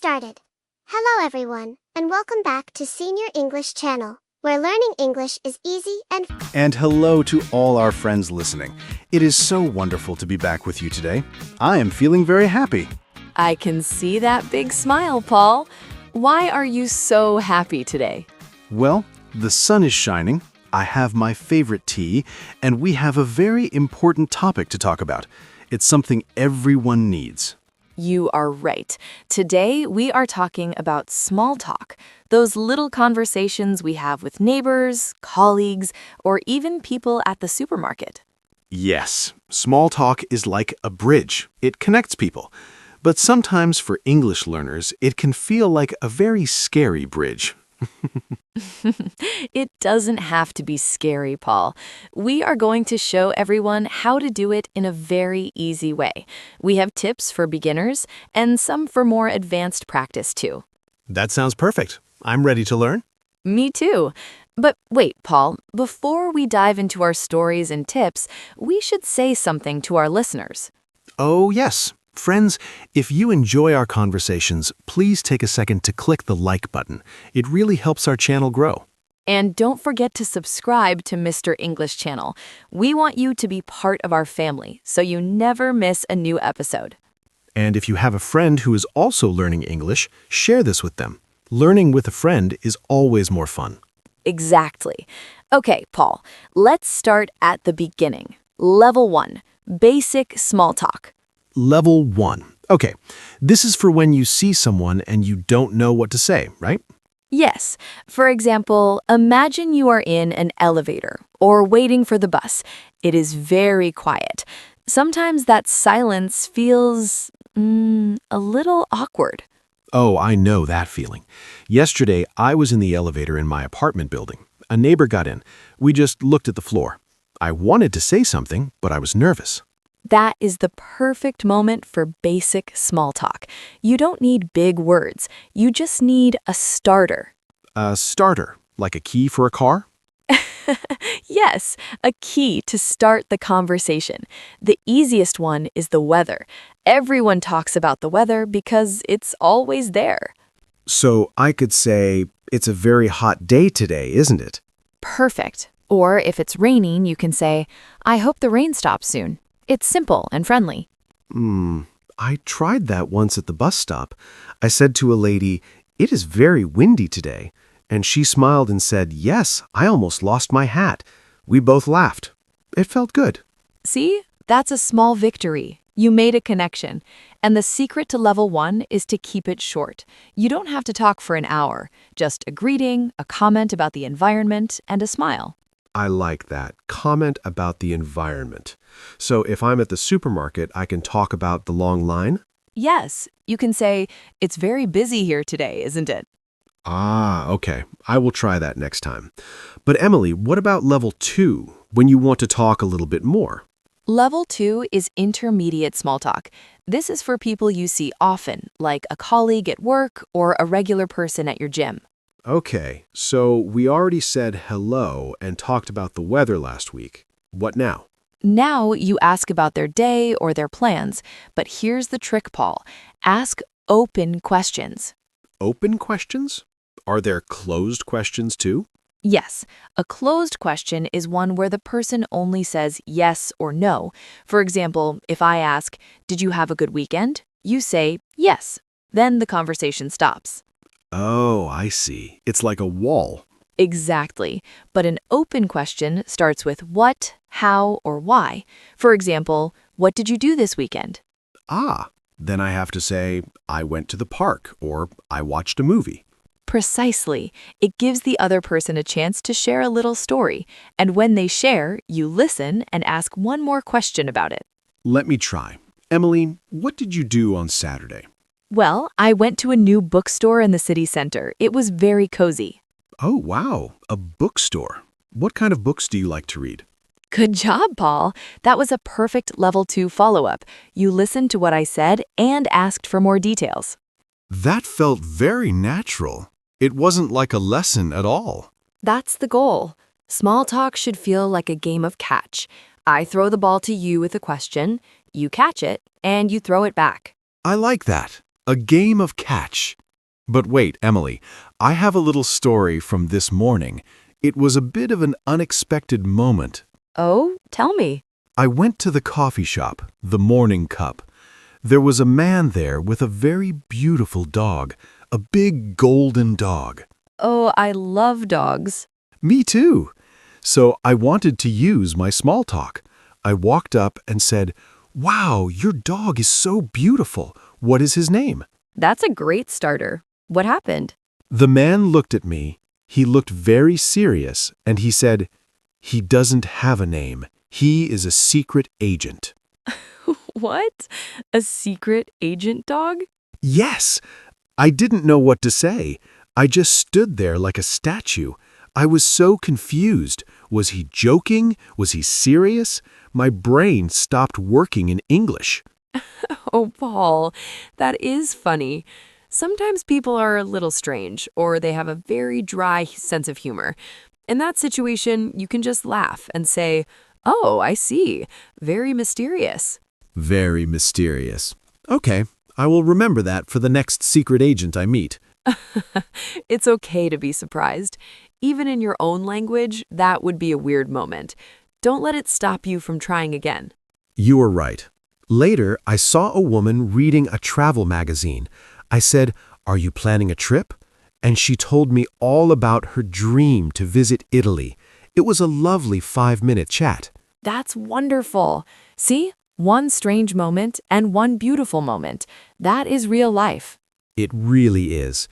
started. Hello everyone, and welcome back to Senior English Channel, where learning English is easy and And hello to all our friends listening. It is so wonderful to be back with you today. I am feeling very happy. I can see that big smile, Paul. Why are you so happy today? Well, the sun is shining, I have my favorite tea, and we have a very important topic to talk about. It's something everyone needs. You are right. Today, we are talking about small talk, those little conversations we have with neighbors, colleagues, or even people at the supermarket. Yes, small talk is like a bridge. It connects people. But sometimes for English learners, it can feel like a very scary bridge. It doesn't have to be scary, Paul. We are going to show everyone how to do it in a very easy way. We have tips for beginners and some for more advanced practice, too. That sounds perfect. I'm ready to learn. Me too. But wait, Paul, before we dive into our stories and tips, we should say something to our listeners. Oh, yes. Friends, if you enjoy our conversations, please take a second to click the like button. It really helps our channel grow. And don't forget to subscribe to Mr. English Channel. We want you to be part of our family, so you never miss a new episode. And if you have a friend who is also learning English, share this with them. Learning with a friend is always more fun. Exactly. Okay, Paul, let's start at the beginning. Level 1, basic small talk. Level 1. Okay, this is for when you see someone and you don't know what to say, right? Yes. For example, imagine you are in an elevator or waiting for the bus. It is very quiet. Sometimes that silence feels a little awkward. Oh, I know that feeling. Yesterday, I was in the elevator in my apartment building. A neighbor got in. We just looked at the floor. I wanted to say something, but I was nervous. That is the perfect moment for basic small talk. You don't need big words. You just need a starter. A starter, like a key for a car? Yes, a key to start the conversation. The easiest one is the weather. Everyone talks about the weather because it's always there. So I could say, it's a very hot day today, isn't it? Perfect. Or if it's raining, you can say, I hope the rain stops soon. It's simple and friendly. I tried that once at the bus stop. I said to a lady, "It is very windy today." And she smiled and said, "Yes, I almost lost my hat." We both laughed. It felt good. See? That's a small victory. You made a connection. And the secret to level 1 is to keep it short. You don't have to talk for an hour. Just a greeting, a comment about the environment, and a smile. I like that. Comment about the environment. So if I'm at the supermarket, I can talk about the long line? Yes, you can say, it's very busy here today, isn't it? Ah, okay. I will try that next time. But Emily, what about level 2, when you want to talk a little bit more? Level 2 is intermediate small talk. This is for people you see often, like a colleague at work or a regular person at your gym. Okay, so we already said hello and talked about the weather last week. What now? Now you ask about their day or their plans, but here's the trick, Paul. Ask open questions. Open questions? Are there closed questions too? Yes, a closed question is one where the person only says yes or no. For example, if I ask, "Did you have a good weekend?" you say yes. Then the conversation stops. Oh, I see. It's like a wall. Exactly. But an open question starts with what, how, or why. For example, what did you do this weekend? Ah, then I have to say, I went to the park or I watched a movie. Precisely. It gives the other person a chance to share a little story. And when they share, you listen and ask one more question about it. Let me try. Emily, what did you do on Saturday? Well, I went to a new bookstore in the city center. It was very cozy. Oh, wow, a bookstore. What kind of books do you like to read? Good job, Paul. That was a perfect level 2 follow-up. You listened to what I said and asked for more details. That felt very natural. It wasn't like a lesson at all. That's the goal. Small talk should feel like a game of catch. I throw the ball to you with a question, you catch it, and you throw it back. I like that. A game of catch. But wait, Emily, I have a little story from this morning. It was a bit of an unexpected moment. Oh, tell me. I went to the coffee shop, the Morning Cup. There was a man there with a very beautiful dog, a big golden dog. Oh, I love dogs. Me too. So I wanted to use my small talk. I walked up and said, "Wow, your dog is so beautiful. What is his name?" That's a great starter. What happened? The man looked at me. He looked very serious, and he said, "He doesn't have a name. He is a secret agent." What? A secret agent dog? Yes! I didn't know what to say. I just stood there like a statue. I was so confused. Was he joking? Was he serious? My brain stopped working in English. Oh, Paul, that is funny. Sometimes people are a little strange, or they have a very dry sense of humor. In that situation, you can just laugh and say, "Oh, I see. Very mysterious." Very mysterious. Okay, I will remember that for the next secret agent I meet. It's okay to be surprised. Even in your own language, that would be a weird moment. Don't let it stop you from trying again. You are right. Later, I saw a woman reading a travel magazine. I said, "Are you planning a trip?" And she told me all about her dream to visit Italy. It was a lovely 5-minute chat. That's wonderful. See? One strange moment and one beautiful moment. That is real life. It really is.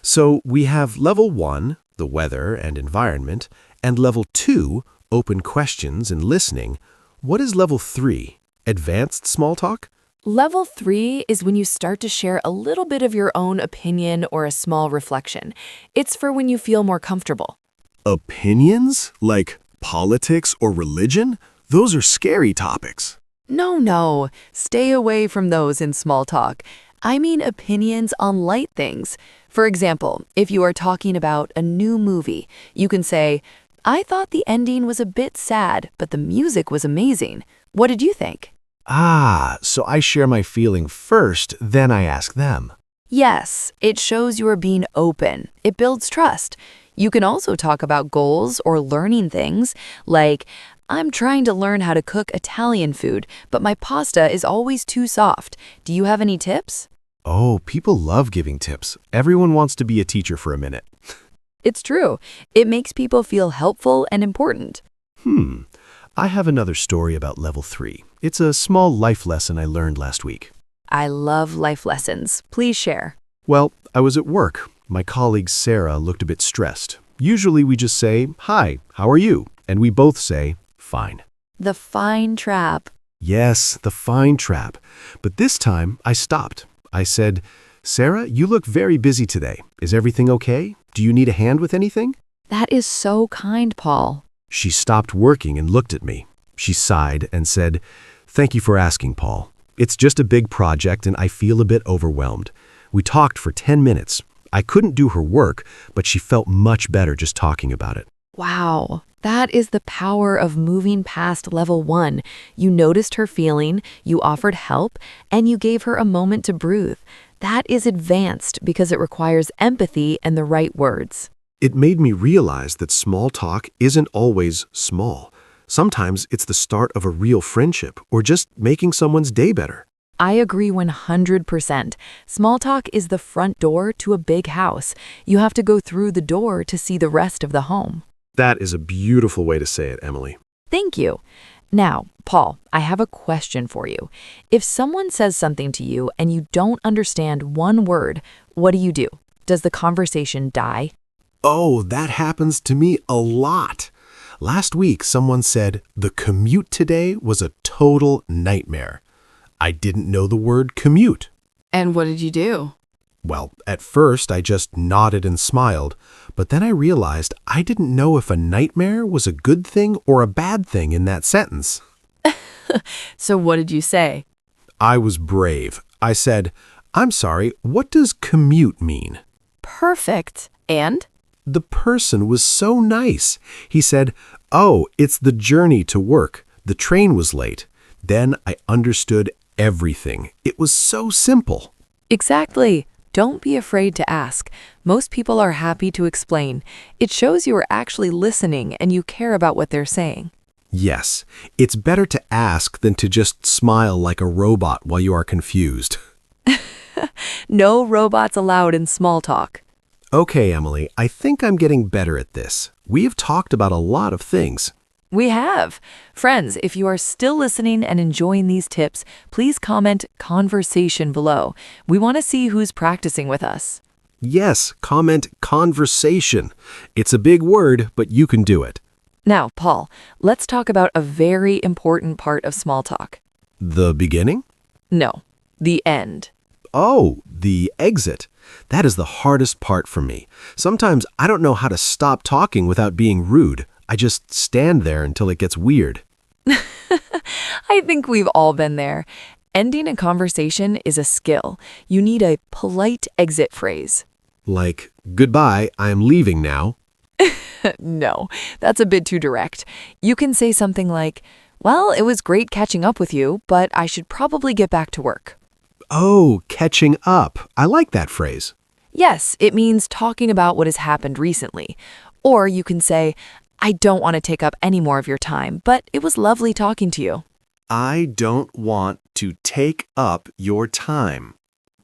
So we have level 1, the weather and environment, and level 2, open questions and listening. What is level 3, advanced small talk? Level 3 is when you start to share a little bit of your own opinion or a small reflection. It's for when you feel more comfortable. Opinions? Like politics or religion? Those are scary topics. No. Stay away from those in small talk. I mean opinions on light things. For example, if you are talking about a new movie, you can say, "I thought the ending was a bit sad, but the music was amazing. What did you think?" So I share my feeling first, then I ask them. Yes, it shows you are being open. It builds trust. You can also talk about goals or learning things, like, "I'm trying to learn how to cook Italian food, but my pasta is always too soft. Do you have any tips?" Oh, people love giving tips. Everyone wants to be a teacher for a minute. It's true. It makes people feel helpful and important. I have another story about level 3. It's a small life lesson I learned last week. I love life lessons. Please share. Well, I was at work. My colleague Sarah looked a bit stressed. Usually we just say, "Hi, how are you?" And we both say, "Fine." The fine trap. Yes, the fine trap. But this time I stopped. I said, "Sarah, you look very busy today. Is everything okay? Do you need a hand with anything?" That is so kind, Paul. She stopped working and looked at me. She sighed and said, "Thank you for asking, Paul. It's just a big project and I feel a bit overwhelmed." We talked for 10 minutes. I couldn't do her work, but she felt much better just talking about it. Wow, that is the power of moving past level 1. You noticed her feeling, you offered help, and you gave her a moment to breathe. That is advanced because it requires empathy and the right words. It made me realize that small talk isn't always small. Sometimes it's the start of a real friendship or just making someone's day better. I agree 100%. Small talk is the front door to a big house. You have to go through the door to see the rest of the home. That is a beautiful way to say it, Emily. Thank you. Now, Paul, I have a question for you. If someone says something to you and you don't understand one word, what do? Does the conversation die? Oh, that happens to me a lot. Last week, someone said, "The commute today was a total nightmare." I didn't know the word commute. And what did you do? Well, at first I just nodded and smiled, but then I realized I didn't know if a nightmare was a good thing or a bad thing in that sentence. So what did you say? I was brave. I said, "I'm sorry, what does commute mean?" Perfect. And? The person was so nice. He said, "Oh, it's the journey to work. The train was late." Then I understood everything. It was so simple. Exactly. Don't be afraid to ask. Most people are happy to explain. It shows you are actually listening and you care about what they're saying. Yes, it's better to ask than to just smile like a robot while you are confused. No robots allowed in small talk. Okay, Emily, I think I'm getting better at this. We have talked about a lot of things. We have. Friends, if you are still listening and enjoying these tips, please comment conversation below. We want to see who's practicing with us. Yes, comment conversation. It's a big word, but you can do it. Now, Paul, let's talk about a very important part of small talk. The beginning? No, the end. Oh, the exit. That is the hardest part for me. Sometimes I don't know how to stop talking without being rude. I just stand there until it gets weird. I think we've all been there. Ending a conversation is a skill. You need a polite exit phrase. Like, goodbye, I am leaving now. No, that's a bit too direct. You can say something like, well, it was great catching up with you, but I should probably get back to work. Oh, catching up. I like that phrase. Yes, it means talking about what has happened recently. Or you can say, I don't want to take up any more of your time, but it was lovely talking to you. I don't want to take up your time.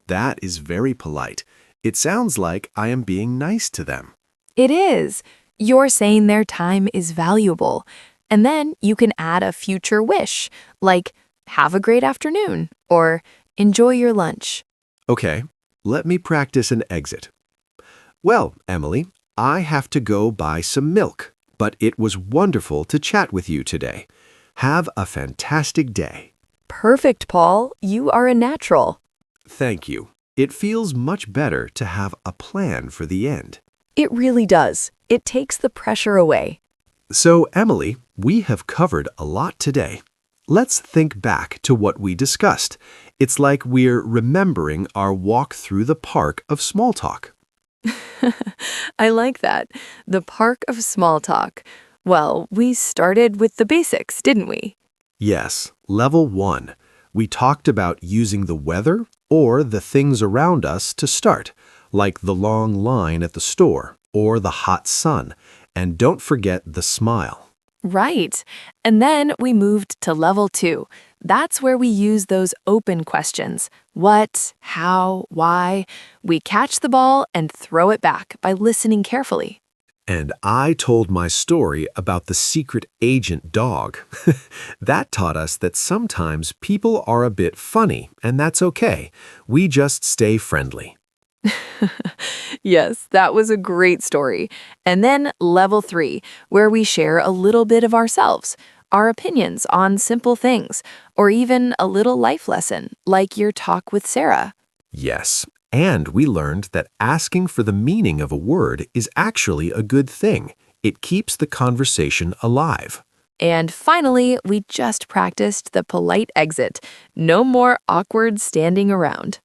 That is very polite. It sounds like I am being nice to them. It is. You're saying their time is valuable. And then you can add a future wish, like, have a great afternoon, or enjoy your lunch. Okay, let me practice an exit. Well, Emily, I have to go buy some milk, but it was wonderful to chat with you today. Have a fantastic day. Perfect, Paul. You are a natural. Thank you. It feels much better to have a plan for the end. It really does. It takes the pressure away. So, Emily, we have covered a lot today. Let's think back to what we discussed. It's like we're remembering our walk through the park of small talk. I like that. The park of small talk. Well, we started with the basics, didn't we? Yes, level 1. We talked about using the weather or the things around us to start, like the long line at the store or the hot sun. And don't forget the smile. Right. And then we moved to level 2. That's where we use those open questions. What, how, why? We catch the ball and throw it back by listening carefully. And I told my story about the secret agent dog. That taught us that sometimes people are a bit funny, and that's okay. We just stay friendly. Yes, that was a great story. And then level 3, where we share a little bit of ourselves, our opinions on simple things, or even a little life lesson, like your talk with Sarah. Yes, and we learned that asking for the meaning of a word is actually a good thing. It keeps the conversation alive. And finally, we just practiced the polite exit. No more awkward standing around.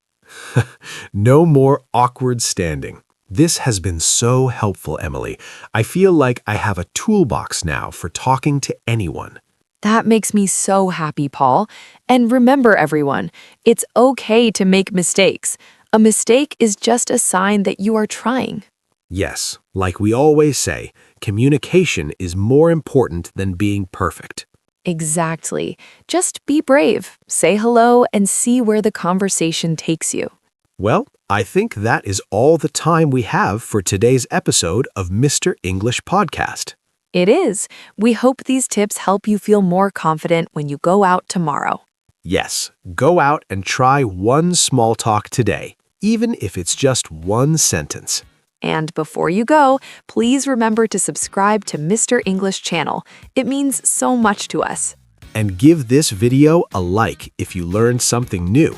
No more awkward standing. This has been so helpful, Emily. I feel like I have a toolbox now for talking to anyone. That makes me so happy, Paul. And remember, everyone, it's okay to make mistakes. A mistake is just a sign that you are trying. Yes, like we always say, communication is more important than being perfect. Exactly. Just be brave, say hello, and see where the conversation takes you. Well, I think that is all the time we have for today's episode of Mr. English Podcast. It is. We hope these tips help you feel more confident when you go out tomorrow. Yes, go out and try one small talk today, even if it's just one sentence. And before you go, please remember to subscribe to Mr. English channel. It means so much to us. And give this video a like if you learned something new.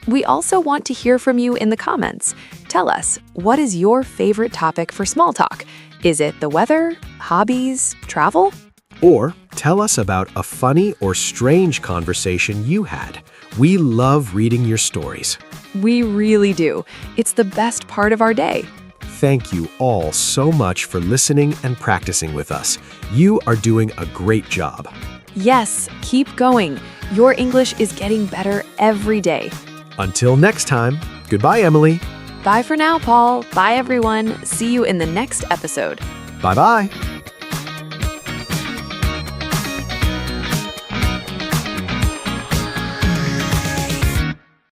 We also want to hear from you in the comments. Tell us, what is your favorite topic for small talk? Is it the weather, hobbies, travel? Or tell us about a funny or strange conversation you had. We love reading your stories. We really do. It's the best part of our day. Thank you all so much for listening and practicing with us. You are doing a great job. Yes, keep going. Your English is getting better every day. Until next time, Goodbye, Emily. Bye for now, Paul. Bye, everyone. See you in the next episode. Bye-bye.